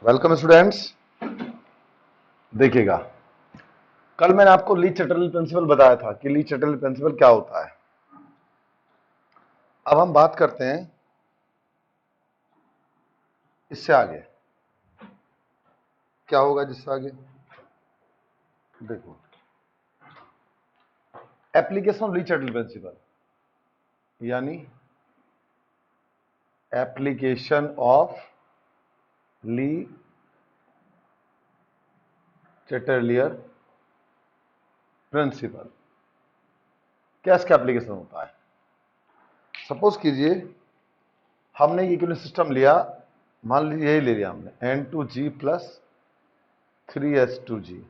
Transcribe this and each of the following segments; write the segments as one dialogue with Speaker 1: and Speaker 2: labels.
Speaker 1: Welcome students. देखिएगा, कल मैंने आपको ली चैटरली प्रिंसिपल बताया था कि ली चैटरली प्रिंसिपल क्या होता है। अब हम बात करते हैं इससे आगे क्या होगा। जिससे आगे देखो, application of Le Chatelier principle यानी application of Le Chatelier principle. क्या इसका एप्लीकेशन होता है? सपोज कीजिए हमने ये इक्विवेलेंट सिस्टम लिया, मान लीजिए यही ले लिया हमने N2G प्लस 3S2G।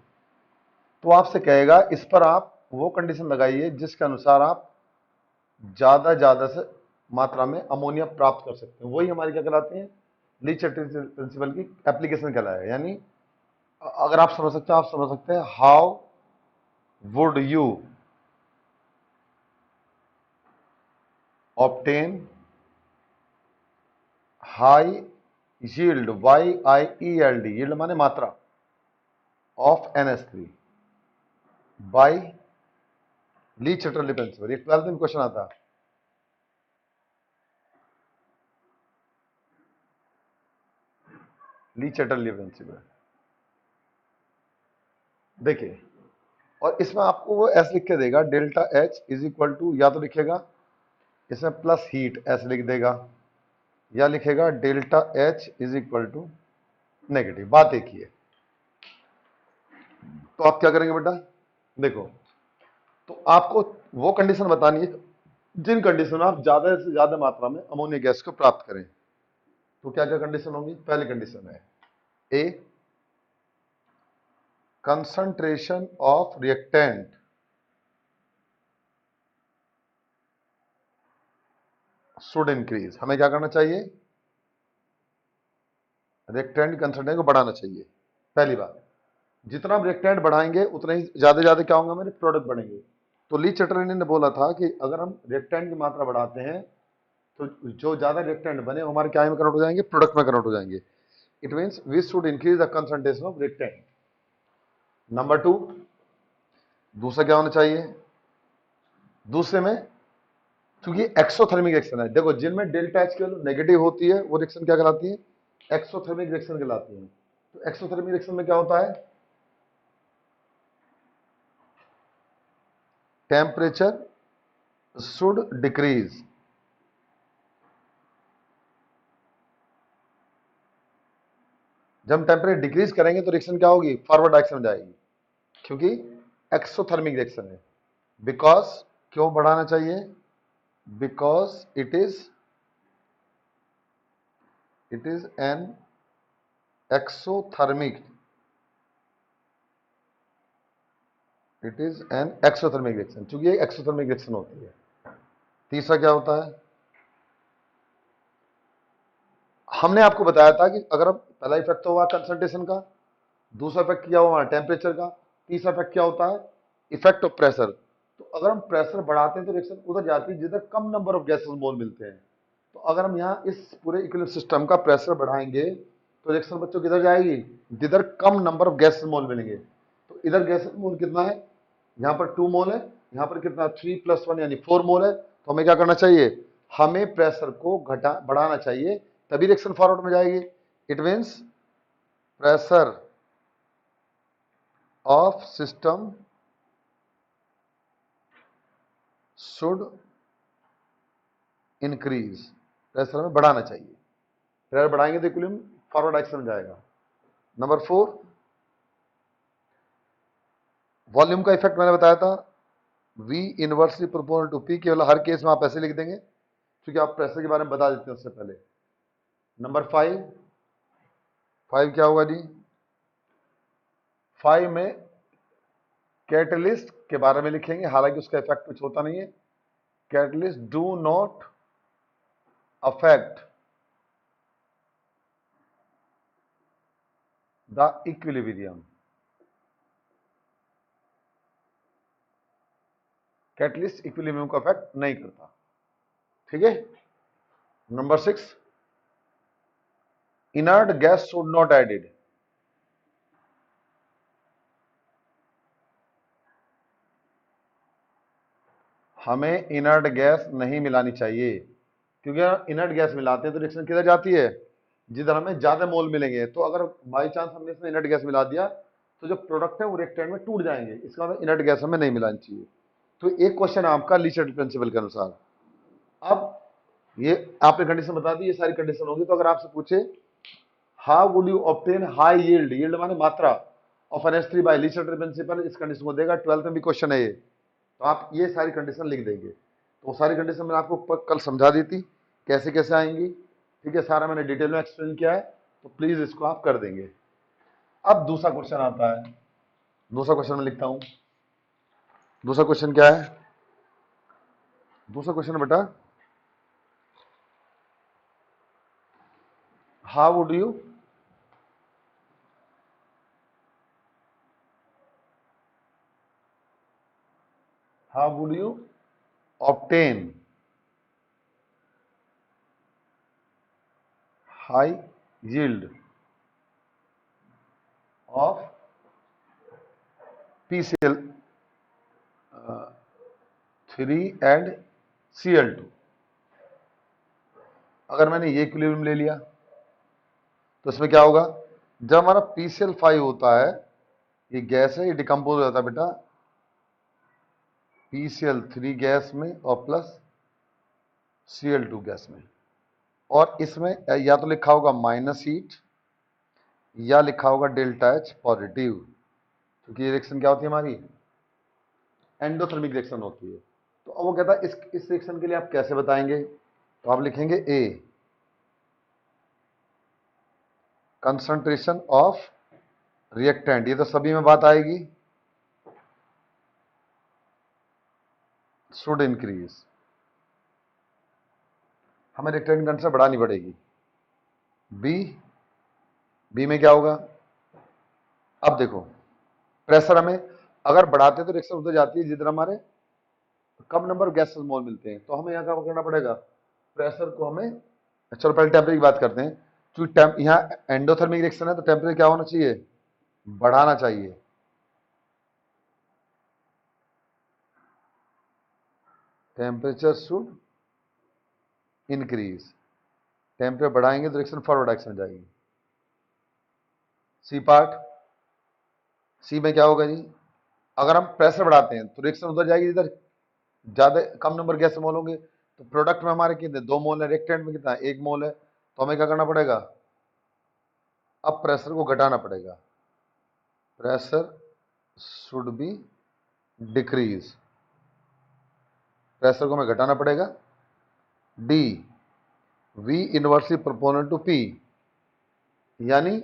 Speaker 1: तो आपसे कहेगा इस पर आप वो कंडीशन लगाइए जिसके अनुसार आप ज्यादा से मात्रा में अमोनिया प्राप्त कर सकते हैं। वही हमारी क्या कहलाती है? ली चैटरली प्रिंसिपल की एप्लीकेशन कहलाएगा। यानी अगर आप समझ सकते हैं, आप समझ सकते हैं how would you obtain high yield, YIELD, yield माने मात्रा, of NH3 by Le Chatelier principle. ये 12th में क्वेश्चन आता है। ली चैटरली प्रिंसिपल देखिए, और इसमें आपको वो ऐसे लिख के देगा, delta H is equal to, या तो लिखेगा इसमें प्लस हीट ऐसे लिख देगा, या लिखेगा delta H is equal to negative. बात एक ही है। तो आप क्या करेंगे बेटा? देखो, तो आपको वो कंडीशन बतानी है जिन कंडीशन में आप ज्यादा से ज्यादा मात्रा में अमोनिया गैस को प्राप्त करें। तो क्या क्या कंडीशन होंगी? पहली कंडीशन है a, concentration of reactant should increase. हमें क्या करना चाहिए? रिएक्टेंट कंसंट्रेशन को बढ़ाना चाहिए। पहली बात, जितना हम रिएक्टेंट बढ़ाएंगे उतना ही ज्यादा क्या होंगे? हमारे प्रोडक्ट बढ़ेंगे। तो ली चैटरली ने बोला था कि अगर हम रिएक्टेंट की मात्रा बढ़ाते हैं तो जो ज्यादा रिएक्टेंट बने वो हमारे क्या में कन्वर्ट हो जाएंगे? प्रोडक्ट में कन्वर्ट हो जाएंगे। It means we should increase the concentration of reactant. Number two, दूसरा क्या होना चाहिए? दूसरे में, क्योंकि एक्सोथर्मिक रिएक्शन है, देखो जिनमें डेल्टा एच की वैल्यू नेगेटिव होती है वो रिएक्शन क्या कहलाती है? एक्सोथर्मिक रिएक्शन कहलाती है। तो एक्सोथर्मिक रिएक्शन में क्या होता है? Temperature should decrease. जब हम टेम्परेचर डिक्रीज करेंगे तो रिएक्शन क्या होगी? फॉरवर्ड डायरेक्शन में जाएगी, क्योंकि एक्सोथर्मिक रिएक्शन है। बिकॉज, क्यों बढ़ाना चाहिए? Because it is an exothermic, it is an exothermic reaction, क्योंकि ये एक्सोथर्मिक रिएक्शन होती है। तीसरा क्या होता है? हमने आपको बताया था कि अगर हम, पहला इफेक्ट तो हुआ कंसंट्रेशन का, दूसरा इफेक्ट क्या हुआ? टेम्परेचर का। तीसरा इफेक्ट क्या होता है? Effect of pressure. तो अगर हम प्रेशर बढ़ाते हैं तो रिएक्शन उधर जाती है जिधर कम नंबर ऑफ गैसेस मोल मिलते हैं। तो अगर हम यहाँ इस पूरे इक्विलिब्रियम सिस्टम का प्रेशर बढ़ाएंगे तो रिएक्शन बच्चों किधर जाएगी? जिधर कम नंबर ऑफ गैसेस मोल मिलेंगे। तो इधर गैसेस मोल कितना है? यहाँ पर 2 मोल है, यहाँ पर कितना? 3 + 1 यानी 4 मोल है। तो हमें क्या करना चाहिए? हमें प्रेशर को बढ़ाना चाहिए, तभी रिएक्शन फॉरवर्ड में जाएगी। It means pressure of system should increase. Pressure हमें बढ़ाना चाहिए। प्रेशर बढ़ाएंगे तो इक्विलिब्रियम फॉरवर्ड डायरेक्शन में जाएगा। नंबर 4, वॉल्यूम का इफेक्ट मैंने बताया था, V inversely proportional to P। केवल हर केस में आप ऐसे लिख देंगे क्योंकि आप प्रेशर के बारे में बता देते हैं उससे पहले। नंबर 5, 5 क्या होगा जी? 5 में कैटलिस्ट के बारे में लिखेंगे, हालांकि उसका इफेक्ट कुछ होता नहीं है। Catalyst do not affect the equilibrium. Catalyst equilibrium को अफेक्ट नहीं करता। ठीक है। Number 6, inert gas should not added. हमें इनर्ट गैस नहीं मिलानी चाहिए, क्योंकि अगर इनर्ट गैस मिलाते हैं तो रिएक्शन किधर जाती है, जिधर हमें ज्यादा मोल मिलेंगे। तो अगर बाई चांस हमने इसमें इनर्ट गैस मिला दिया तो जो प्रोडक्ट है वो रिएक्टेंट में टूट जाएंगे, इसका मतलब इनर्ट गैस हमें नहीं मिलानी चाहिए। तो एक क्वेश्चन है आपका लीचेट प्रिंसिपल के अनुसार। अब ये आपने कंडीशन बता दी, ये सारी कंडीशन होगी। तो अगर आपसे पूछे how would you obtain high yield, yield माने मात्रा, of NH3 by Le Chatelier principle, इस कंडीशन को देगा। 12th में भी क्वेश्चन है ये। तो आप ये सारी कंडीशन लिख देंगे। तो वो सारी कंडीशन मैंने आपको कल समझा दी थी कैसे कैसे आएंगी, ठीक है, सारा मैंने डिटेल में एक्सप्लेन किया है। तो प्लीज इसको आप कर देंगे। अब दूसरा क्वेश्चन आता है, दूसरा क्वेश्चन मैं लिखता हूं। दूसरा क्वेश्चन क्या है? दूसरा क्वेश्चन बेटा, how would you how would you obtain high yield of PCl3 and Cl2। अगर मैंने ये इक्विलिब्रियम ले लिया तो इसमें क्या होगा, जब हमारा PCl5 होता है, ये गैस है, ये डिकम्पोज हो जाता है बेटा PCl3 गैस में और प्लस Cl2 गैस में। और इसमें या तो लिखा होगा माइनस हीट या लिखा होगा डेल्टा H पॉजिटिव, क्योंकि ये रिएक्शन क्या होती है हमारी, एंडोथर्मिक रिएक्शन होती है। तो अब वो कहता है इस रिएक्शन के लिए आप कैसे बताएंगे। तो आप लिखेंगे ए, कंसंट्रेशन ऑफ रिएक्टेंट, ये तो सभी में बात आएगी, शुड इंक्रीज, हमें रिएक्टेंट कंसंट्रेशन बढ़ानी पड़ेगी। बी, बी में क्या होगा, अब देखो प्रेशर हमें अगर बढ़ाते तो रिएक्शन उधर जाती है जिधर हमारे कम नंबर गैसेस मोल मिलते हैं। तो हमें यहाँ क्या करना पड़ेगा, प्रेशर को हमें, चलो पहले टेम्परेचर की बात करते हैं। क्योंकि यहाँ एंडोथर्मिक रिएक्शन है तो टेम्परेचर क्या होना चाहिए, बढ़ाना चाहिए। टेम्परेचर शुड इंक्रीज, टेम्परेचर बढ़ाएंगे तो रिएक्शन फॉरवर्ड एक्शन जाएगी। सी पार्ट, सी में क्या होगा जी, अगर हम प्रेशर बढ़ाते हैं तो रिएक्शन उधर जाएगी जिधर ज्यादा कम नंबर गैस मोल होंगे। तो प्रोडक्ट में हमारे कितने, 2 मोल है, रिएक्टेंट में कितना, 1 मोल है। तो हमें क्या करना पड़ेगा, अब प्रेशर को घटाना पड़ेगा, pressure should be decrease, pressure को हमें घटाना पड़ेगा। D, V inversely proportional to P, यानी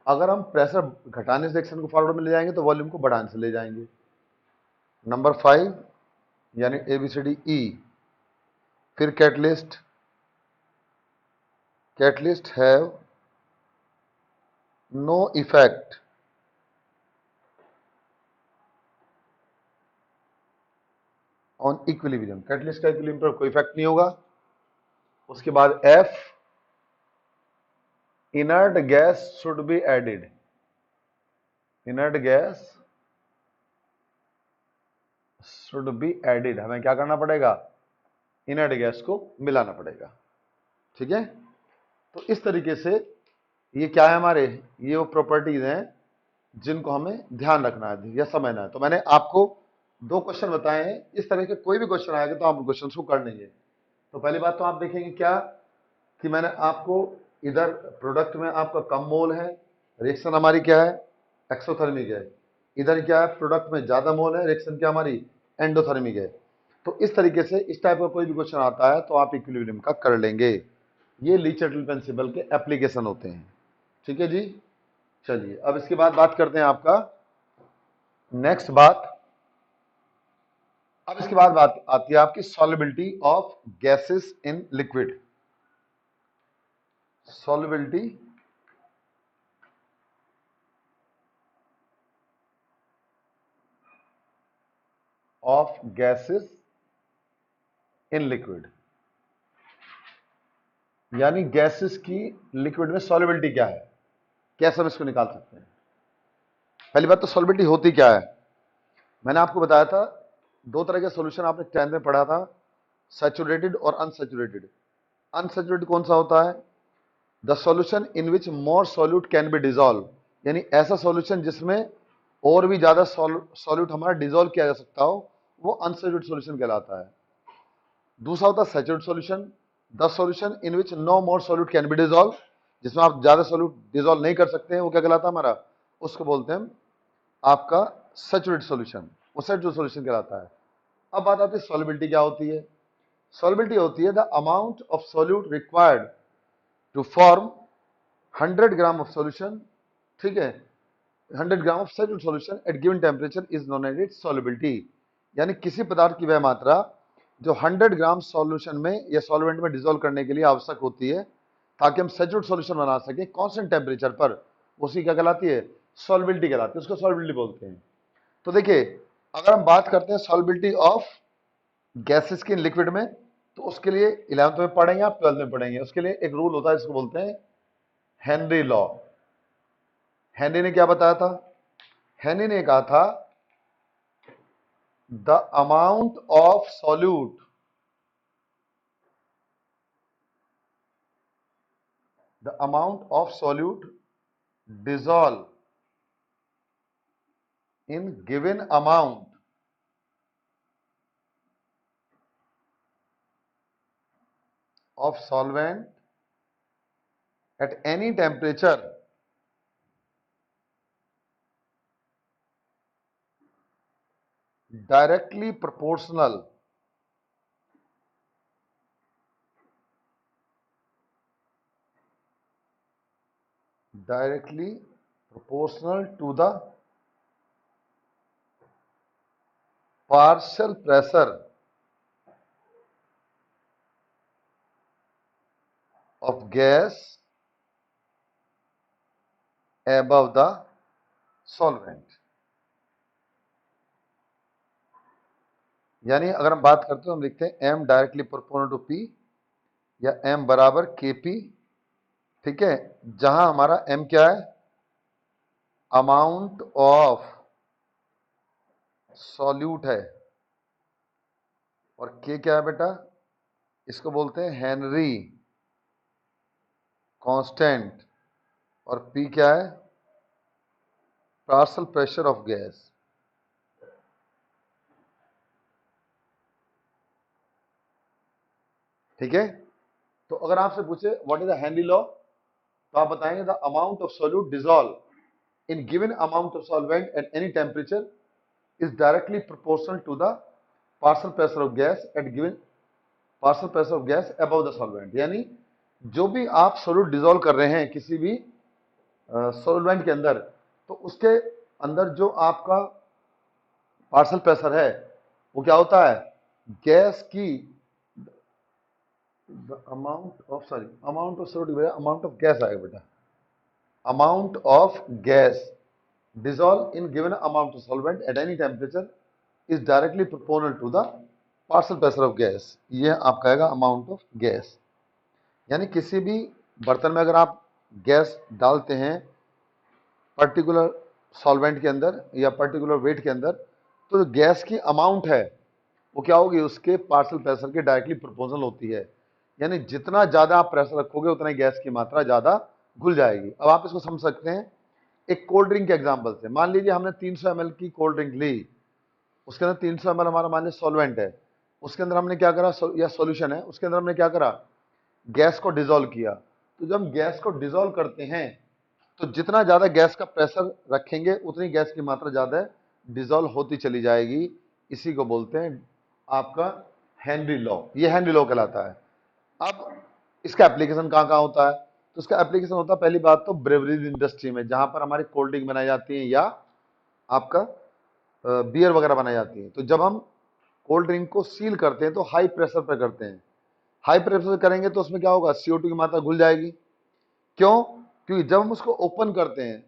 Speaker 1: अगर हम प्रेशर घटाने से रिएक्शन को फॉरवर्ड में ले जाएंगे तो वॉल्यूम को बढ़ाने से ले जाएंगे। नंबर 5 यानी ABCDE। फिर catalyst, catalyst have no effect on equilibrium, catalyst का इक्विलिब्रियम पर कोई इफेक्ट नहीं होगा। उसके बाद F, inert gas should be added, inert gas should be added, हमें क्या करना पड़ेगा, इनर्ट गैस को मिलाना पड़ेगा। ठीक है, तो इस तरीके से ये क्या है हमारे, ये वो प्रॉपर्टीज हैं जिनको हमें ध्यान रखना है या समझना है। तो मैंने आपको 2 क्वेश्चन बताए हैं, इस तरह के कोई भी क्वेश्चन आएगा तो आप क्वेश्चन को कर लेंगे। तो पहली बात तो आप देखेंगे क्या, कि मैंने आपको इधर प्रोडक्ट में आपका कम मोल है, रिएक्शन हमारी क्या है, एक्सोथर्मिक है। इधर क्या है, प्रोडक्ट में ज्यादा मोल है, रिएक्शन क्या हमारी, एंडोथर्मिक है। तो इस तरीके से इस टाइप का कोई भी क्वेश्चन आता है तो आप इक्विलिब्रियम का कर लेंगे। ये ली चैटल प्रिंसिपल के एप्लीकेशन होते हैं। ठीक है जी, चलिए अब इसके बाद बात करते हैं आपका नेक्स्ट बात। अब इसके बाद बात आती है आपकी solubility of gases in liquid, solubility of gases in liquid. यानी गैसेस की लिक्विड में सॉल्युबिलिटी क्या है, कैसे हम इसको निकाल सकते हैं। पहली बात तो सॉल्युबिलिटी होती क्या है, मैंने आपको बताया था दो तरह के सॉल्यूशन आपने 10th में पढ़ा था, सैचुरेटेड और अनसैचुरेटेड। अनसैचुरेटेड कौन सा होता है, the solution in which more solute can be dissolve, यानी ऐसा सॉल्यूशन जिसमें और भी ज्यादा सॉल्यूट हमारा डिजोल्व किया जा सकता हो, वो अनसैचुरेटेड सॉल्यूशन कहलाता है। दूसरा होता है saturated solution, the solution in which no more solute can be dissolve, जिसमें आप ज्यादा सॉल्यूट डिजोल्व नहीं कर सकते हैं, वो क्या कहलाता है हमारा, उसको बोलते हैं आपका सैचुरेटेड सॉल्यूशन, वो सैचुरेटेड सॉल्यूशन कहलाता है। अब बात आती है सॉल्युबिलिटी क्या होती है। सॉल्युबिलिटी होती है the amount of solute required to form 100 gram of solution, ठीक है, 100 gram of saturated solution at given temperature is known as its solubility, यानी किसी पदार्थ की वह मात्रा जो 100 ग्राम सॉल्यूशन में या सॉल्वेंट में डिसॉल्व करने के लिए आवश्यक होती है ताकि हम सैचुरेटेड सॉल्यूशन बना सकें कांस्टेंट टेम्परेचर पर, उसी क्या कहलाती है, सॉल्युबिलिटी कहलाती है, उसको सॉल्युबिलिटी बोलते हैं। तो देखिए, अगर हम बात करते हैं सॉल्युबिलिटी ऑफ गैसेस की लिक्विड में, तो उसके लिए 11th में पढ़ेंगे आप, 12th में पढ़ेंगे, उसके लिए एक रूल होता है, इसको बोलते हैं हेनरी लॉ। हेनरी ने क्या बताया था, हेनरी ने कहा था the amount of solute, the amount of solute dissolve in given amount of solvent at any temperature directly proportional to the partial pressure of gas above the solvent। यानी अगर हम बात करते हैं, हम लिखते हैं m directly proportional to p या m बराबर kp, ठीक है, जहां हमारा m क्या है, अमाउंट ऑफ सॉल्यूट है, और k क्या है बेटा, इसको बोलते हैं हेनरी कांस्टेंट, और p क्या है, पार्शियल प्रेशर ऑफ गैस। ठीक है, तो अगर आपसे पूछे what is the Henry law, तो आप बताएंगे the amount of solute dissolve in given amount of solvent at any temperature is directly proportional to the partial pressure of gas at given partial pressure of gas above the solvent. यानी जो भी आप solute dissolve कर रहे हैं किसी भी solvent के अंदर, तो उसके अंदर जो आपका पार्शियल प्रेशर है वो क्या होता है, गैस की amount of solute, amount of gas आएगा बेटा, amount of gas dissolve in given amount of solvent at any temperature is directly proportional to the partial pressure of gas। ये आपका आएगा अमाउंट ऑफ गैस। यानी किसी भी बर्तन में अगर आप गैस डालते हैं पर्टिकुलर सॉल्वेंट के अंदर या पर्टिकुलर वेट के अंदर, तो जो गैस की अमाउंट है वो क्या होगी, उसके पार्शियल प्रेशर के डायरेक्टली प्रोपोर्शनल होती है। यानी जितना ज्यादा आप प्रेशर रखोगे उतना ही गैस की मात्रा ज्यादा घुल जाएगी। अब आप इसको समझ सकते हैं एक कोल्ड ड्रिंक के एग्जांपल से। मान लीजिए हमने 300 ml की कोल्ड ड्रिंक ली, उसके अंदर 300 ml हमारा मान लीजिए सॉल्वेंट है, उसके अंदर हमने क्या करा, या सॉल्यूशन है, उसके अंदर हमने क्या करा, गैस को डिसॉल्व किया। तो जब हम गैस को डिसॉल्व करते हैं तो जितना ज्यादा गैस का प्रेशर रखेंगे उतनी गैस की मात्रा ज्यादा डिसॉल्व होती चली जाएगी। इसी को बोलते हैं आपका हेनरी लॉ, ये हेनरी लॉ कहलाता है। अब इसका एप्लीकेशन कहाँ कहाँ होता है, तो इसका एप्लीकेशन होता है पहली बात तो ब्रेवरीज इंडस्ट्री में, जहां पर हमारी कोल्ड ड्रिंक बनाई जाती है या आपका बियर वगैरह बनाई जाती है। तो जब हम कोल्ड ड्रिंक को सील करते हैं तो हाई प्रेशर पर करते हैं, हाई प्रेशर से करेंगे तो उसमें क्या होगा, CO2 की मात्रा घुल जाएगी। क्यों, क्योंकि जब हम उसको ओपन करते हैं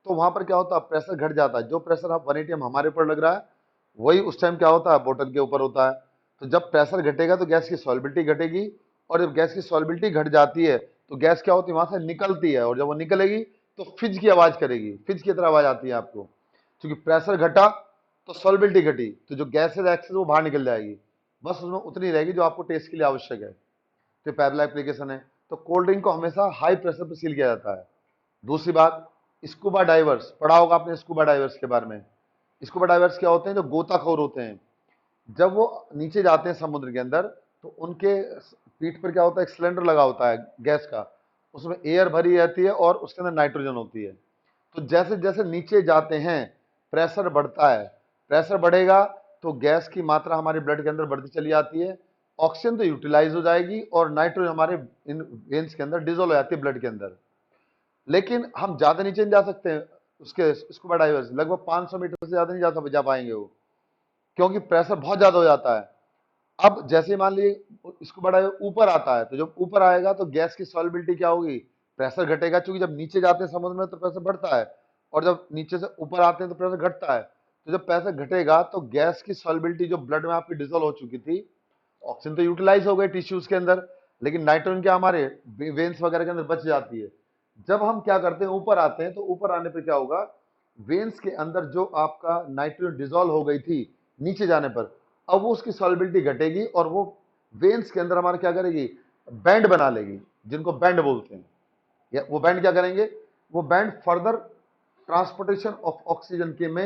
Speaker 1: तो वहां पर क्या होता है, प्रेशर घट जाता है। जो प्रेशर आप 1 atm हमारे ऊपर लग रहा है वही उस टाइम क्या होता है, बोतल के ऊपर होता है। तो जब प्रेशर घटेगा तो गैस की सॉल्युबिलिटी घटेगी और जब गैस की सॉल्युबिलिटी घट जाती है तो गैस क्या होती है, वहां से निकलती है, और जब वो निकलेगी तो फिज की आवाज करेगी, फिज की तरह आवाज आती है आपको, क्योंकि प्रेशर घटा तो सॉल्युबिलिटी घटी, तो जो गैस है एक्सेस वो बाहर निकल जाएगी, बस उसमें उतनी रहेगी जो आपको टेस्ट के लिए आवश्यक है। तो पैरेलल एप्लीकेशन है। तो कोल्ड ड्रिंक को हमेशा हाई प्रेशर पर सील किया जाता है। दूसरी बात, स्कूबा डाइवर्स, पढ़ा होगा आपने स्कूबा डाइवर्स के बारे में। स्कूबा डाइवर्स क्या होते हैं, जो गोताखोर होते हैं, जब वो नीचे जाते हैं समुद्र के अंदर तो उनके पीठ पर क्या होता है, एक सिलेंडर लगा होता है गैस का, उसमें एयर भरी रहती है और उसके अंदर नाइट्रोजन होती है। तो जैसे जैसे नीचे जाते हैं प्रेशर बढ़ता है, प्रेशर बढ़ेगा तो गैस की मात्रा हमारे ब्लड के अंदर बढ़ती चली जाती है, ऑक्सीजन तो यूटिलाइज हो जाएगी और नाइट्रोजन हमारे इन वेन्स के अंदर डिजोल्व हो जाती है ब्लड के अंदर। लेकिन हम ज्यादा नीचे नहीं जा सकते हैं, उसके स्कूबा डाइवर्स लगभग 500 मीटर से ज्यादा नहीं जा पाएंगे वो, क्योंकि प्रेशर बहुत ज्यादा हो जाता है। अब जैसे ही मान लीजिए स्कूबा डाइवर ऊपर आता है, तो जब ऊपर आएगा तो गैस की सॉल्युबिलिटी क्या होगी, प्रेशर घटेगा, क्योंकि जब नीचे जाते हैं समुद्र में तो प्रेशर बढ़ता है, और जब नीचे से ऊपर आते हैं तो प्रेशर घटता है। तो जब प्रेशर घटेगा तो गैस की सॉल्युबिलिटी जो ब्लड में आपकी डिजोल्व हो चुकी थी, ऑक्सीजन तो यूटिलाइज हो गई टिश्यूज के अंदर, लेकिन नाइट्रोजन क्या हमारे वेन्स वगैरह के अंदर बच जाती है। जब हम क्या करते हैं, ऊपर आते हैं, तो ऊपर आने पर क्या होगा, वेन्स के अंदर जो आपका नाइट्रोजन डिजोल्व हो गई थी नीचे जाने पर, अब वो उसकी सॉल्युबिलिटी घटेगी और वो वेन्स के अंदर हमारे क्या करेगी, बैंड बना लेगी, जिनको बैंड बोलते हैं। या वो बैंड क्या करेंगे, वो band further transportation of oxygen के में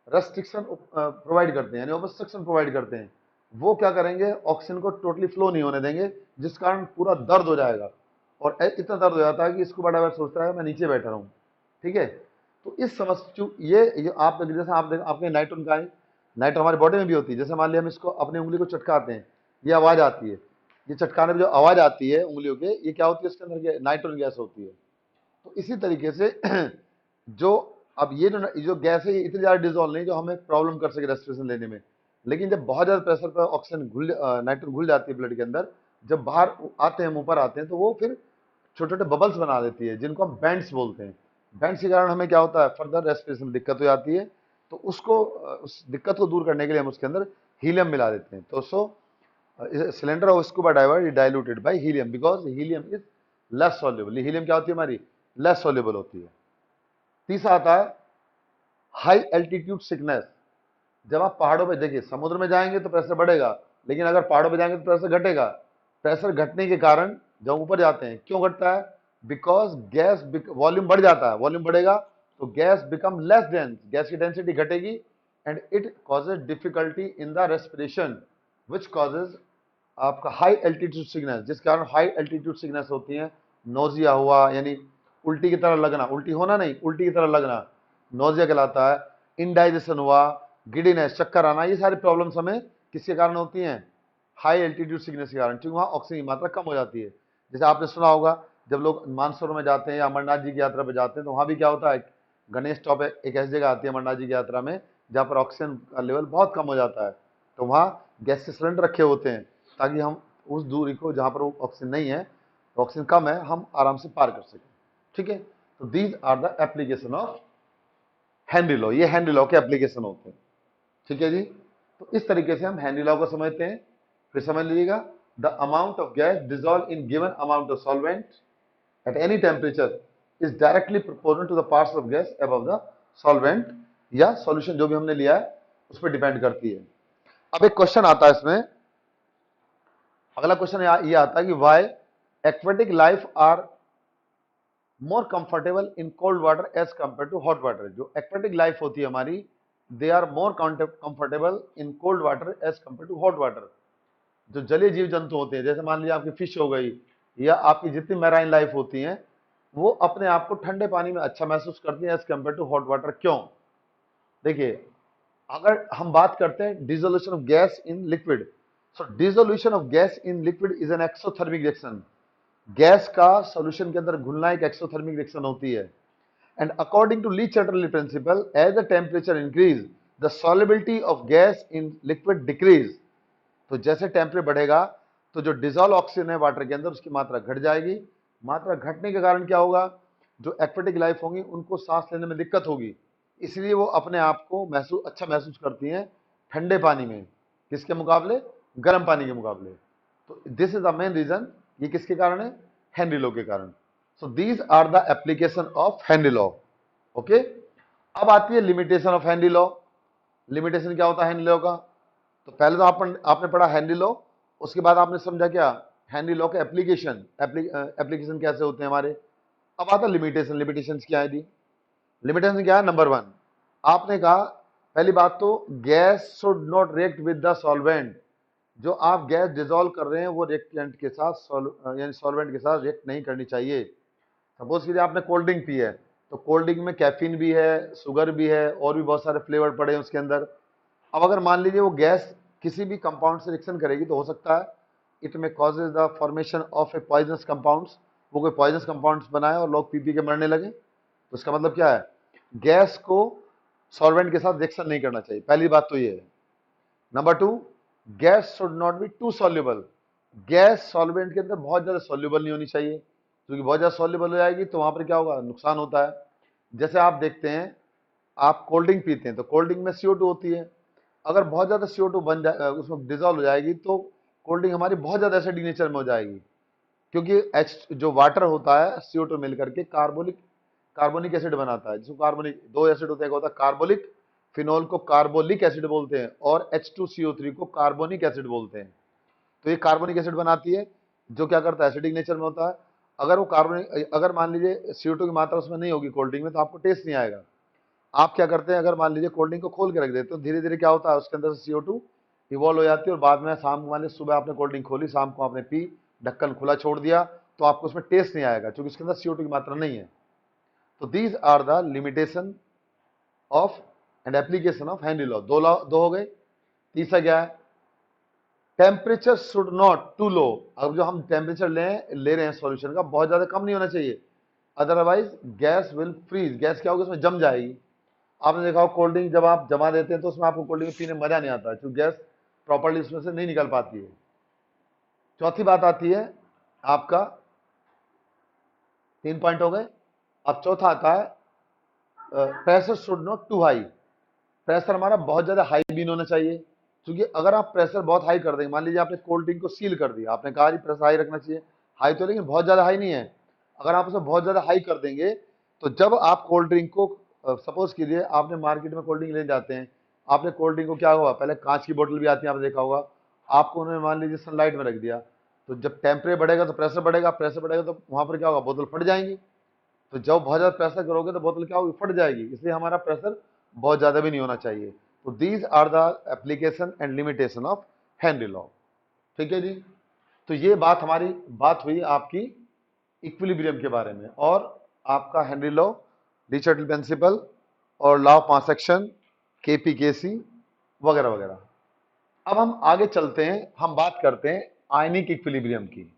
Speaker 1: रेस्ट्रिक्शन प्रोवाइड करते हैं, यानी ऑब्स्ट्रक्शन प्रोवाइड करते हैं। वो क्या करेंगे, ऑक्सीजन को टोटली फ्लो नहीं होने देंगे, जिस कारण पूरा दर्द हो जाएगा, और इतना दर्द हो जाता है कि इसको बड़ा बार सोचता है मैं नीचे बैठा रहूं। ठीक है, तो इस समस्या ये आप जैसे आप आपके नाइट्रोजन का है, नाइट्रोजन हमारी बॉडी में भी होती है। जैसे मान लिया हम इसको अपनी उंगली को चटकाते हैं, ये आवाज आती है, ये चटकाने में जो आवाज आती है उंगलियों के, ये क्या होती है, इसके अंदर नाइट्रोजन गैस होती है। तो इसी तरीके से जो अब ये जो गैस है ये इतनी ज्यादा डिजोल्व नहीं जो हमें प्रॉब्लम कर सके रेस्पिरेशन लेने में, लेकिन जब बहुत ज्यादा प्रेशर पर ऑक्सीजन नाइट्रोजन घुल जाती है ब्लड के अंदर, जब बाहर आते हैं, हम ऊपर आते हैं, तो वो फिर छोटे छोटे बबल्स बना देती है, जिनको हम बैंड्स बोलते हैं। बैंड्स के कारण हमें क्या होता है, फर्दर रेस्पिरेशन में दिक्कत हो जाती है। तो उसको उस दिक्कत को दूर करने के लिए हम उसके अंदर हीलियम मिला देते हैं। तो cylinder of scuba diver is diluted by helium because helium is less soluble. Helium क्या होती है, हमारी लेस सॉल्युबल होती है। तीसरा आता है हाई एल्टीट्यूड सिकनेस। जब आप पहाड़ों पे, देखिए समुद्र में जाएंगे तो प्रेशर बढ़ेगा, लेकिन अगर पहाड़ों पे जाएंगे तो प्रेशर घटेगा। प्रेशर घटने के कारण जब ऊपर जाते हैं, क्यों घटता है, बिकॉज गैस वॉल्यूम बढ़ जाता है, वॉल्यूम बढ़ेगा तो gas become less dense, gas की डेंसिटी घटेगी, and it causes difficulty in the respiration which causes आपका हाई एल्टीट्यूड सिकनेस, जिस कारण हाई एल्टीट्यूड सिकनेस होती है। नोजिया हुआ, यानी उल्टी की तरह लगना, उल्टी होना नहीं, उल्टी की तरह लगना, नोजिया कहलाता है। इनडाइजेशन हुआ, गिडीनेस, चक्कर आना, ये सारी प्रॉब्लम्स हमें किसके कारण होती हैं, हाई एल्टीट्यूड सिकनेस के कारण, क्योंकि वहाँ ऑक्सीजन की मात्रा कम हो जाती है। जैसे आपने सुना होगा जब लोग मानसरोवर में जाते हैं या अमरनाथ जी की यात्रा पर जाते हैं, तो वहाँ भी क्या होता है, गणेश टॉप एक ऐसी जगह आती है अमरनाथ जी की यात्रा में जहाँ पर ऑक्सीजन का लेवल बहुत कम हो जाता है, तो वहाँ गैस के सिलेंडर रखे होते हैं ताकि हम उस दूरी को जहाँ पर ऑक्सीजन नहीं है, ऑक्सीजन कम है, हम आराम से पार कर सकें। ठीक है, तो these are the application of Henry law, ये हेनरी लॉ के एप्लीकेशन होते हैं। ठीक है जी, तो इस तरीके से हम हेनरी लॉ को समझते हैं। फिर समझ लीजिएगा, the amount of gas dissolve in given amount of solvent at any temperature is directly proportional to the parts of gas above the solvent, या सॉल्यूशन जो भी हमने लिया है उस पर डिपेंड करती है। अब एक क्वेश्चन आता है इसमें, अगला क्वेश्चन ये आता है कि why aquatic life are more comfortable in cold water as compare to hot water. जो एक्वेटिक लाइफ होती है हमारी, they are more comfortable in cold water as compare to hot water. जो जलीय जीव जंतु होते हैं, जैसे मान लीजिए आपकी फिश हो गई या आपकी जितनी मैराइन लाइफ होती हैं, वो अपने आप को ठंडे पानी में अच्छा महसूस करती हैं as compare to hot water. क्यों, देखिए अगर हम बात करते हैं dissolution of gas in liquid, so dissolution of gas in liquid is an exothermic reaction. Gas का सॉल्यूशन के अंदर घुलना एक एक्सोथर्मिक रिएक्शन होती है। And according to Le Chatelier principle, as the temperature increase the solubility of gas in liquid decrease. तो जैसे temperature बढ़ेगा तो जो डिजोल्व ऑक्सीजन है वाटर के अंदर उसकी मात्रा घट जाएगी। मात्रा घटने के कारण क्या होगा, जो एक्वेटिक लाइफ होंगी उनको सांस लेने में दिक्कत होगी, इसलिए वो अपने आप को अच्छा महसूस करती हैं ठंडे पानी में, किसके मुकाबले, गर्म पानी के मुकाबले। तो this is the main reason ये किसके कारण है? हेनरी लॉ के कारण। So these are the application of Henry law. Okay, अब आती है limitation of Henry law. Limitation क्या होता है हेनरी लॉ का? तो पहले तो आपने पढ़ा हेनरी लॉ, उसके बाद आपने समझा क्या हेनरी लॉ के एप्लीकेशन कैसे होते हैं हमारे। अब आता लिमिटेशन। लिमिटेशन क्या है दी? लिमिटेशन क्या है? नंबर वन, आपने कहा पहली बात तो gas should not react with the solvent. जो आप गैस डिजोल्व कर रहे हैं वो रिएक्टेंट के साथ यानी सॉल्वेंट के साथ रिएक्ट नहीं करनी चाहिए। सपोज कीजिए आपने कोल्ड ड्रिंक पी है, तो कोल्ड ड्रिंक में कैफीन भी है, शुगर भी है, और भी बहुत सारे फ्लेवर पड़े हैं उसके अंदर। अब अगर मान लीजिए वो गैस किसी भी कंपाउंड से रिएक्शन करेगी तो हो सकता है इट में causes the formation of A poisonous compounds, वो कोई पॉइजनस कंपाउंड्स बनाए और लोग पी पी के मरने लगे। तो इसका मतलब क्या है? गैस को सॉल्वेंट के साथ रिएक्शन नहीं करना चाहिए, पहली बात तो ये है। Number two, gas should not be too soluble. Gas solvent के अंदर बहुत ज्यादा सॉल्युबल नहीं होनी चाहिए, क्योंकि बहुत ज्यादा सॉल्युबल हो जाएगी तो वहां पर क्या होगा? नुकसान होता है। जैसे आप देखते हैं, आप कोल्ड ड्रिंक पीते हैं तो कोल्ड ड्रिंक में CO2 होती है। अगर बहुत ज्यादा CO2 बन जाए, उसमें डिजोल्व हो जाएगी, तो कोल्ड ड्रिंक हमारी बहुत ज्यादा एसिडिक नेचर में हो जाएगी, क्योंकि एच जो वाटर होता है CO2 मिल करके कार्बोनिक एसिड बनाता है, जिसको कार्बोनिक दो एसिड होता है, एक होता है कार्बोलिक, फिनोल को कार्बोलिक एसिड बोलते हैं, और H2CO3 को कार्बोनिक एसिड बोलते हैं। तो ये कार्बोनिक एसिड बनाती है, जो क्या करता है? एसिडिक नेचर में होता है। अगर वो कार्बोनिक, अगर मान लीजिए CO2 की मात्रा उसमें नहीं होगी कोल्ड ड्रिंक में, तो आपको टेस्ट नहीं आएगा। आप क्या करते हैं? अगर मान लीजिए कोल्ड ड्रिंक को खोल के रख देते हो, तो धीरे धीरे क्या होता है? उसके अंदर से CO2 इवॉल्व हो जाती है, और बाद में शाम को, मान लीजिए सुबह आपने कोल्ड ड्रिंक खोली, शाम को आपने पी, ढक्कन खुला छोड़ दिया, तो आपको उसमें टेस्ट नहीं आएगा, क्योंकि उसके अंदर CO2 की मात्रा नहीं है। तो these are the limitation of and application of Henry law. दो हो गए। तीसरा क्या है? Temperature should not too low. अब जो हम टेम्परेचर ले रहे हैं सॉल्यूशन का, बहुत ज्यादा कम नहीं होना चाहिए, otherwise gas will freeze. Gas क्या होगी? उसमें जम जाएगी। आपने देखा हो कोल्ड ड्रिंक जब आप जमा देते हैं तो उसमें आपको कोल्ड ड्रिंक पीने में मजा नहीं आता है, क्योंकि गैस प्रॉपर्ली उसमें से नहीं निकल पाती है। चौथी बात आती है आपका, 3 पॉइंट हो गए। अब चौथा आता है pressure should not too high. Pressure हमारा बहुत ज्यादा हाई भी नहीं होना चाहिए, क्योंकि अगर आप प्रेशर बहुत हाई कर देंगे, मान लीजिए आपने कोल्ड ड्रिंक को सील कर दिया, आपने कहा जी प्रेशर हाई रखना चाहिए, हाई तो, लेकिन बहुत ज्यादा हाई नहीं है। अगर आप उसे बहुत ज्यादा हाई कर देंगे, तो जब आप कोल्ड ड्रिंक को, सपोज कीजिए आपने मार्केट में कोल्ड ड्रिंक लेने जाते हैं, आपने कोल्ड ड्रिंक को क्या हुआ, पहले कांच की बोतल भी आती है, आपने देखा होगा, आपको उन्होंने मान लीजिए सनलाइट में रख दिया, तो जब टेम्परेचर बढ़ेगा तो प्रेशर बढ़ेगा, प्रेशर बढ़ेगा तो वहां पर क्या होगा? बोतल फट जाएंगी। तो जब बहुत ज्यादा प्रेशर करोगे तो बोतल क्या होगी? फट जाएगी। इसलिए हमारा प्रेशर बहुत ज्यादा भी नहीं होना चाहिए। तो these are the application and limitation of Henry law. ठीक है जी। तो ये हमारी बात हुई आपकी इक्विलिब्रियम के बारे में, और आपका हेनरी लॉ, डिचर्टल प्रिंसिपल, और law of mass action, KP/KC वगैरह वगैरह। अब हम आगे चलते हैं, हम बात करते हैं आयनिक इक्विलिब्रियम की।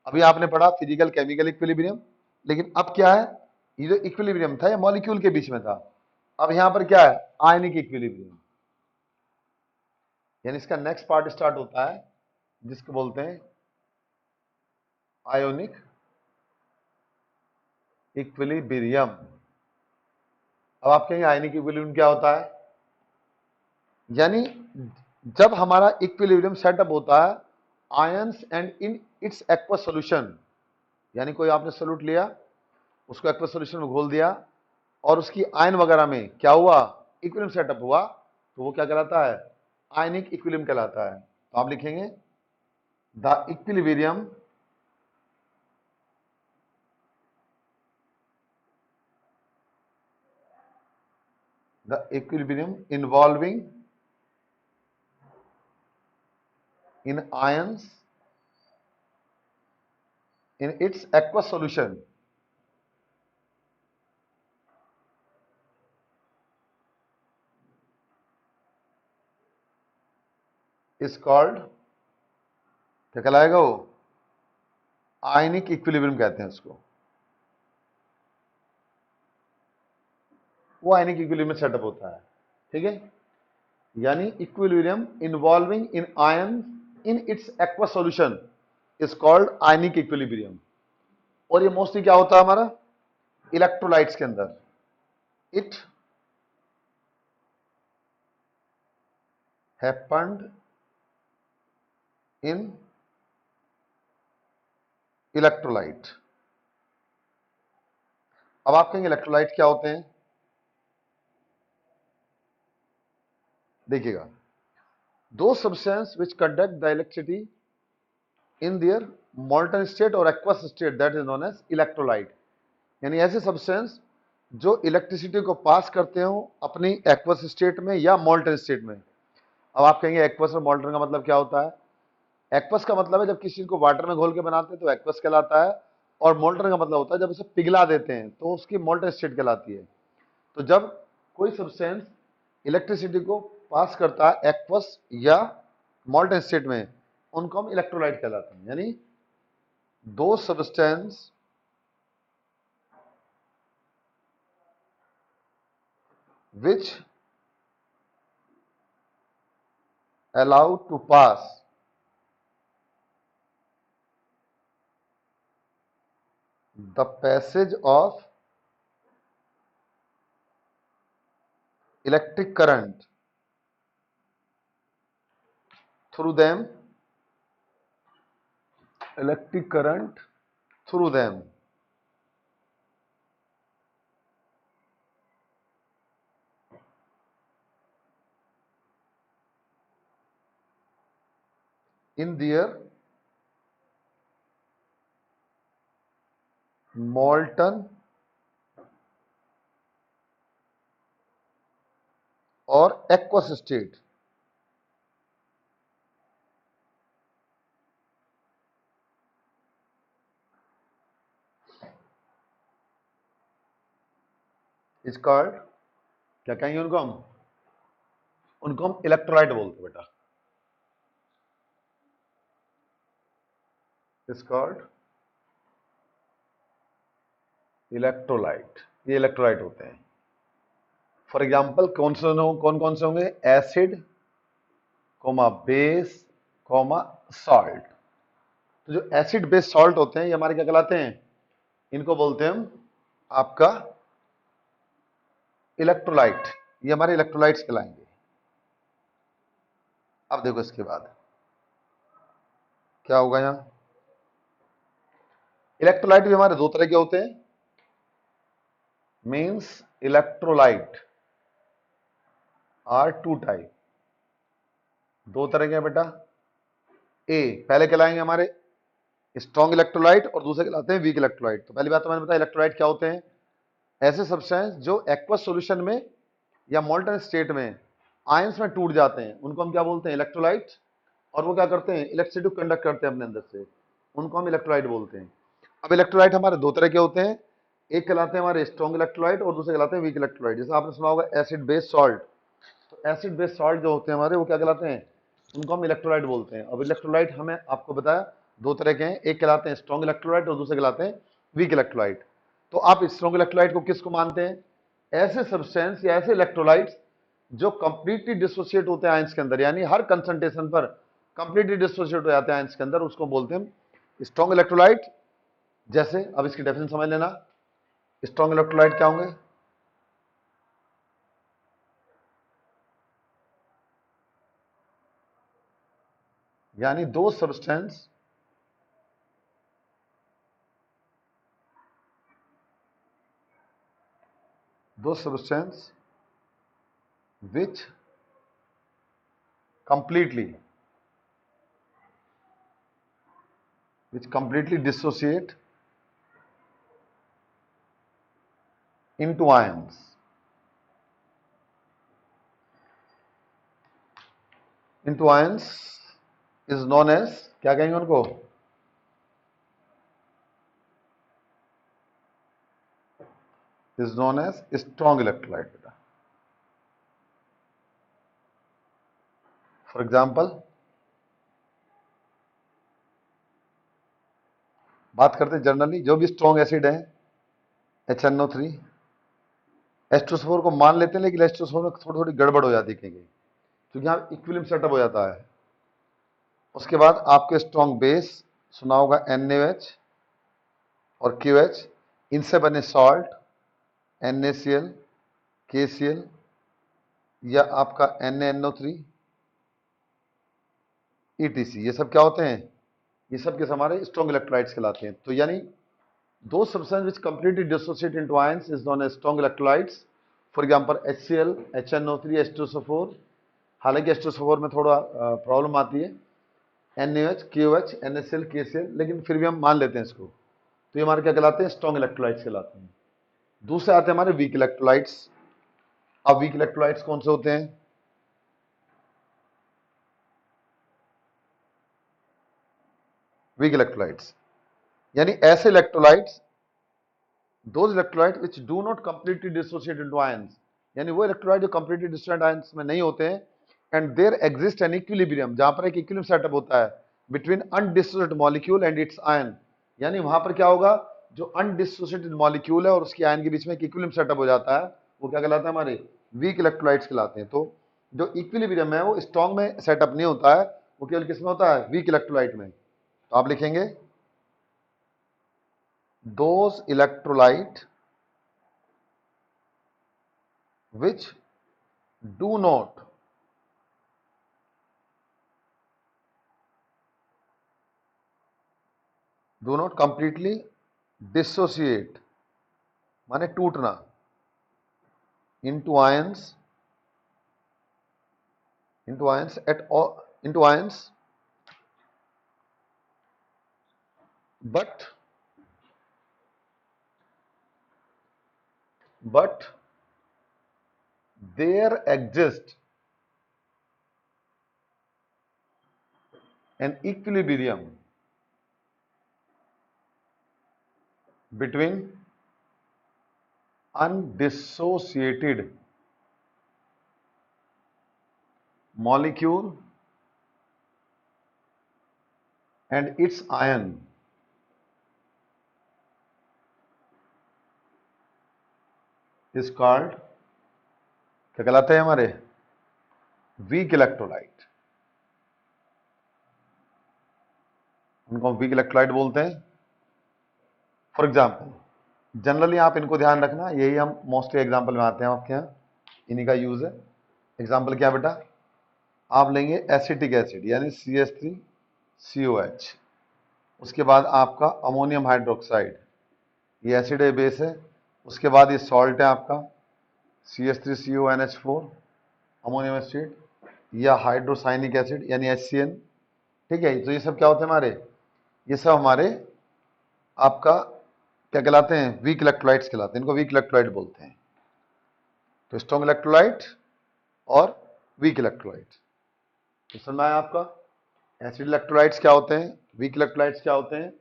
Speaker 1: अभी आपने पढ़ा फिजिकल केमिकल इक्विलिब्रियम, लेकिन अब क्या है? ये जो इक्विलिब्रियम था ये मॉलिक्यूल के बीच में था, अब यहां पर क्या है? Ionic equilibrium. यानी इसका नेक्स्ट पार्ट स्टार्ट होता है, जिसको बोलते हैं आयोनिक इक्विलिब्रियम। अब आप कहेंगे आयनिक इक्विलिब्रियम क्या होता है? यानी जब हमारा इक्विलिब्रियम सेटअप होता है ions and in its aqueous solution, यानी कोई आपने सोल्यूट लिया, उसको एक्वस सॉल्यूशन में घोल दिया, और उसकी आयन वगैरह में क्या हुआ? इक्विलिब्रियम सेटअप हुआ, तो वो क्या कहलाता है? आयनिक इक्विलिब्रियम कहलाता है। तो आप लिखेंगे the equilibrium involving in ions in its aqueous solution is called, क्या कहलाएगा वो? आयनिक इक्विलिब्रियम कहते हैं उसको। वो आयनिक इक्विलिब्रियम सेटअप होता है। ठीक है, यानी equilibrium involving in ion in its aqueous solution is called ionic equilibrium. और ये मोस्टली क्या होता है हमारा? इलेक्ट्रोलाइट्स के अंदर। It happened in electrolyte. अब आप कहेंगे इलेक्ट्रोलाइट क्या होते हैं? देखिएगा, दो substance which conduct the electricity in their molten state और aqueous state, that is known as electrolyte. यानी ऐसे सब्सटेंस जो इलेक्ट्रिसिटी को पास करते हो अपनी एक्वस स्टेट में या मॉल्टन स्टेट में। अब आप कहेंगे एक्वस और मॉल्टन का मतलब क्या होता है? एक्वस का मतलब है जब किसी चीज को वाटर में घोल के बनाते हैं तो एक्वस कहलाता है, और मोल्टन का मतलब होता है जब उसे पिघला देते हैं तो उसकी मोल्टन स्टेट कहलाती है। तो जब कोई सब्सटेंस इलेक्ट्रिसिटी को पास करता है एक्वस या मोल्टन स्टेट में, उनको हम इलेक्ट्रोलाइट कहलाते हैं। यानी दो substance which allow to pass the passage of electric current through them, electric current through them, in their molten or aqueous state। Is called, क्या कहेंगे उनको हम? उनको हम इलेक्ट्रोलाइट बोलते हैं बेटा। Is called electrolyte. ये इलेक्ट्रोलाइट होते हैं। फॉर एग्जाम्पल कौन कौन से होंगे? Acid comma base comma salt. तो जो एसिड बेस सॉल्ट होते हैं ये हमारे क्या कहलाते हैं? इनको बोलते हैं हम आपका इलेक्ट्रोलाइट। ये हमारे इलेक्ट्रोलाइट्स कहलाएंगे। अब देखो इसके बाद क्या होगा यहां। इलेक्ट्रोलाइट भी हमारे दो तरह के होते हैं, means electrolyte are two type. दो तरह के हैं बेटा। ए पहले कहलाएंगे हमारे स्ट्रॉन्ग इलेक्ट्रोलाइट और दूसरे कहलाते हैं वीक इलेक्ट्रोलाइट। तो पहली बात तो मैंने बताया इलेक्ट्रोलाइट क्या होते हैं? ऐसे सब्सटेंस जो एक्वस सॉल्यूशन में या मोल्टन स्टेट में आयंस में टूट जाते हैं उनको हम क्या बोलते हैं? इलेक्ट्रोलाइट। और वो क्या करते हैं? इलेक्ट्रिसिटी को कंडक्ट करते हैं अपने अंदर से, उनको हम इलेक्ट्रोलाइट बोलते हैं। अब इलेक्ट्रोलाइट हमारे दो तरह के होते हैं, एक कहलाते हैं हमारे स्ट्रॉन्ग इलेक्ट्रोलाइट और दूसरे कहलाते हैं वीक इलेक्ट्रोलाइट। जैसे आपने सुना होगा एसिड बेस सॉल्ट, तो एसिड बेस सॉल्ट जो होते हैं हमारे वो क्या कहलाते हैं? उनको हम इलेक्ट्रोलाइट बोलते हैं। अब इलेक्ट्रोलाइट हमें आपको बताया दो तरह के हैं, एक कहलाते हैं स्ट्रॉन्ग इलेक्ट्रोलाइट और दूसरे कहलाते हैं वीक इलेक्ट्रोलाइट। तो आप स्ट्रॉन्ग इलेक्ट्रोलाइट को किसको मानते हैं? ऐसे सब्सटेंस या ऐसे इलेक्ट्रोलाइट्स जो कंप्लीटली डिसोसिएट होते हैं आयंस के अंदर, यानी हर कंसंट्रेशन पर कंप्लीटली डिसोसिएट हो जाते हैं आयंस के अंदर, उसको बोलते हैं स्ट्रॉन्ग इलेक्ट्रोलाइट। जैसे अब इसकी डेफिनेशन समझ लेना, स्ट्रॉन्ग इलेक्ट्रोलाइट क्या होंगे? यानी दो substance which completely dissociate into ions, is known as, क्या कहेंगे उनको? is known as strong electrolyte बेटा। फॉर एग्जाम्पल बात करते हैं जनरली, जो भी स्ट्रॉन्ग एसिड है HNO3, H2SO4 को मान लेते हैं, लेकिन H2SO4 में थोड़ी थोड़ी गड़बड़ हो जाती है कहीं, क्योंकि यहाँ इक्विलिब्रियम सेटअप हो जाता है। उसके बाद आपके स्ट्रॉन्ग बेस सुना होगा NaOH और QH, इनसे बने सॉल्ट NaCl, KCl या आपका NaNO3 ETC, ये सब क्या होते हैं? ये सब के हमारे स्ट्रॉन्ग इलेक्ट्रोलाइट्स कहलाते हैं। तो यानी दो substance which completely dissociate into ions is known as strong electrolytes. For example HCl, HNO3, H2SO4। हालांकि H2SO4 में थोड़ा प्रॉब्लम आती है, NaOH, KOH, NaCl, KCl, लेकिन फिर भी हम मान लेते हैं इसको। तो ये हमारे क्या कहलाते हैं? स्ट्रॉन्ग इलेक्ट्रोलाइट्स कहलाते हैं। दूसरे आते हैं हमारे वीक इलेक्ट्रोलाइट्स। अब वीक इलेक्ट्रोलाइट्स कौन से होते हैं? वीक इलेक्ट्रोलाइट्स यानी ऐसे electrolytes, those electrolyte which do not completely dissociate into ions, यानी वो इलेक्ट्रोलाइट जो कंप्लीटली डिसोसिएट आयंस में नहीं होते हैं। And there exist an equilibrium, जहां पर एक इक्विलिब्रियम सेटअप होता है between undissociated molecule and its ion. यानी वहां पर क्या होगा, जो अनडिसोसिएटेड मॉलिक्यूल है और उसकी आयन के बीच में एक इक्विलिब्रियम सेटअप हो जाता है, वो क्या कहलाता है? हमारे वीक इलेक्ट्रोलाइट्स कहलाते हैं। तो जो इक्विलिब्रियम है वो स्ट्रॉन्ग में सेटअप नहीं होता है, वो केवल किस में होता है? वीक इलेक्ट्रोलाइट में। तो आप लिखेंगे those electrolyte which do not completely dissociate माने टूटना into ions at all, into ions, but there exists an equilibrium between undissociated molecule and its ion is called, क्या कहलाते हैं हमारे? Weak electrolyte. उनको हम वीक इलेक्ट्रोलाइट बोलते हैं। फॉर एग्जाम्पल, जनरली आप इनको ध्यान रखना, यही हम मोस्टली एग्जाम्पल में आते हैं आपके यहाँ, इन्हीं का यूज है। एग्जाम्पल क्या बेटा? आप लेंगे एसिटिक एसिड यानी CH3COH, उसके बाद आपका अमोनियम हाइड्रोक्साइड, ये एसिड है, बेस है। उसके बाद ये सॉल्ट है आपका CH3CONH4 अमोनियम एसिड, या हाइड्रोसाइनिक एसिड यानी HCN। ठीक है, तो ये सब क्या होते हैं हमारे? ये सब हमारे आपका क्या कहलाते हैं? वीक इलेक्ट्रोलाइट्स कहलाते हैं। इनको वीक इलेक्ट्रोलाइट बोलते हैं। तो स्ट्रॉन्ग इलेक्ट्रोलाइट और वीक इलेक्ट्रोलाइट, तो समझ में आया आपका? एसिड इलेक्ट्रोलाइट्स क्या होते हैं, वीक इलेक्ट्रोलाइट्स क्या होते हैं,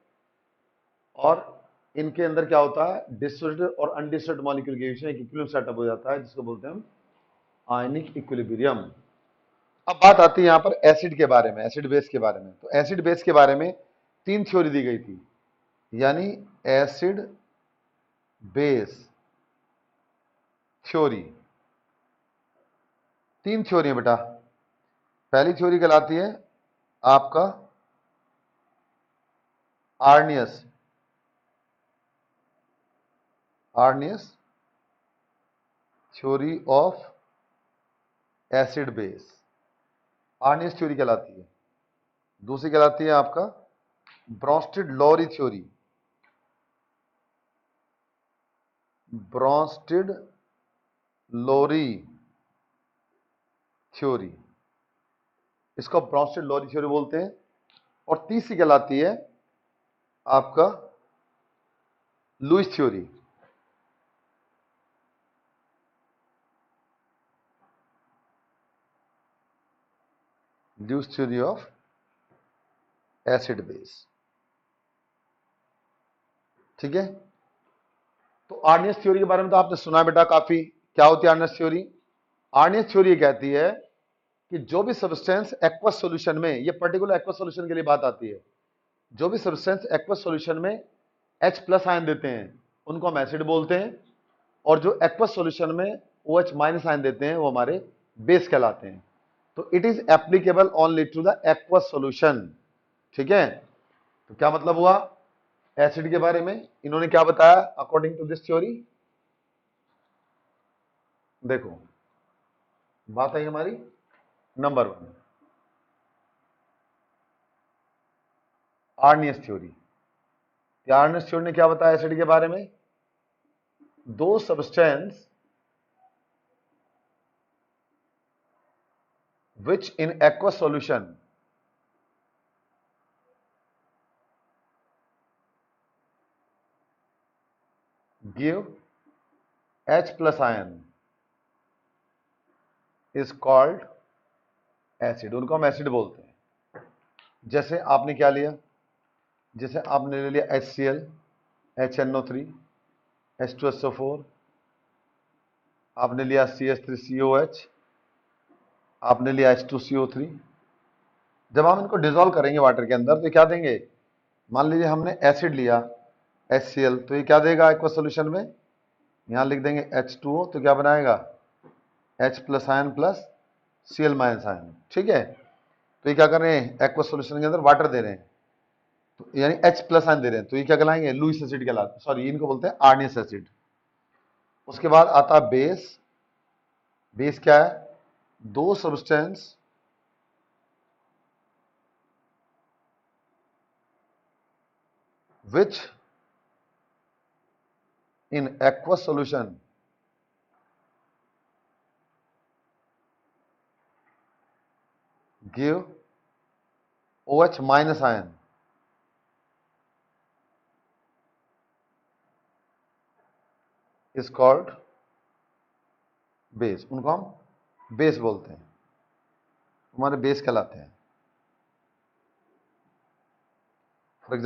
Speaker 1: और इनके अंदर क्या होता है? डिसोसिएटेड और अनडिसोसिएटेड मॉलिक्यूल के बीच में एक इक्विलिब्रियम सेटअप हो जाता है, जिसको बोलते हैं हम आयनिक इक्विलिब्रियम। अब बात आती है यहां पर एसिड के बारे में, एसिड बेस के बारे में। तो एसिड बेस के बारे में 3 थ्योरी दी गई थी, यानी एसिड बेस थ्योरी। 3 थ्योरी है बेटा। पहली थ्योरी कहलाती है आपका Arrhenius theory of acid base, Arrhenius theory कहलाती है। दूसरी कहलाती है आपका Bronsted Lowry theory, Bronsted Lowry theory, इसको ब्रोंस्टेड लोरी थ्योरी बोलते हैं। और तीसरी कहलाती है आपका Lewis theory. Lewis theory of acid base. ठीक है, तो आर्नियस थ्योरी के बारे में तो आपने सुना बेटा काफी। क्या होती है आर्नियस थ्योरी? आर्नियस थ्योरी कहती है कि जो भी सब्सटेंस एक्वस सॉल्यूशन में, ये पर्टिकुलर एक्वस सॉल्यूशन के लिए बात आती है, जो भी सब्सटेंस एक्वस सॉल्यूशन में H+ आयन देते हैं उनको हम एसिड बोलते हैं, और जो एक्वस सॉल्यूशन में OH- आयन देते हैं वो हमारे बेस कहलाते हैं। तो it is applicable only to the aqueous solution. ठीक है, तो क्या मतलब हुआ एसिड के बारे में? इन्होंने क्या बताया अकॉर्डिंग टू दिस थ्योरी? देखो, बात आई हमारी number 1, Arrhenius theory. Arrhenius theory ने क्या बताया एसिड के बारे में? दो substance which in aqueous solution give H plus ion is called acid। उनको हम एसिड बोलते हैं। जैसे आपने क्या लिया, जैसे आपने ले लिया HCl, HNO3, H2SO4, आपने लिया CH3COH, आपने लिया H2CO3। जब हम इनको डिसॉल्व करेंगे वाटर के अंदर तो क्या देंगे? मान लीजिए हमने एसिड लिया HCl, तो ये क्या देगा एक्वा सोल्यूशन में? यहां लिख देंगे H2O, तो क्या बनाएगा? H plus ion plus Cl minus ion. ठीक है, तो ये क्या कर रहे हैं? एक्वा सोल्यूशन के अंदर वाटर दे रहे हैं, तो यानी H प्लस आयन दे रहे हैं, तो ये क्या कहलाएंगे? लुईस एसिड कहलाते, सॉरी इनको बोलते हैं आर्नियस एसिड। उसके बाद आता है बेस। बेस क्या है? दो substance which in aqueous solution give OH minus ion is called base. उनको हम बेस बोलते हैं, हमारे बेस कहलाते हैं। For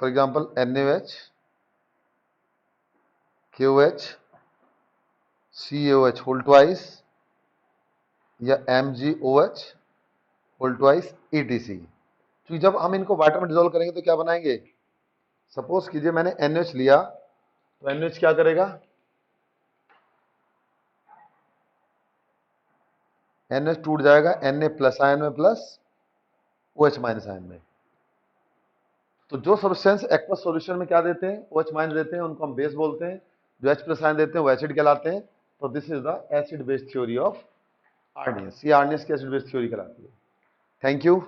Speaker 1: example NaOH, KOH, CaOH whole twice या MgOH होल ट्वाइस ETC। तो जब हम इनको वाटर में डिसॉल्व करेंगे तो क्या बनाएंगे? सपोज कीजिए मैंने NaOH लिया, तो NaOH क्या करेगा? NaOH टूट जाएगा Na प्लस आयन में प्लस OH माइनस आयन में। तो जो सब्सटेंस एक्वस सॉल्यूशन में क्या देते हैं? OH माइनस देते हैं, उनको हम बेस बोलते हैं। जो H प्लस आयन देते हैं वो एसिड कहलाते हैं। तो this is the acid base theory of Arrhenius. ये आर्नियस की एसिड बेस थ्योरी कहलाती है। Thank you.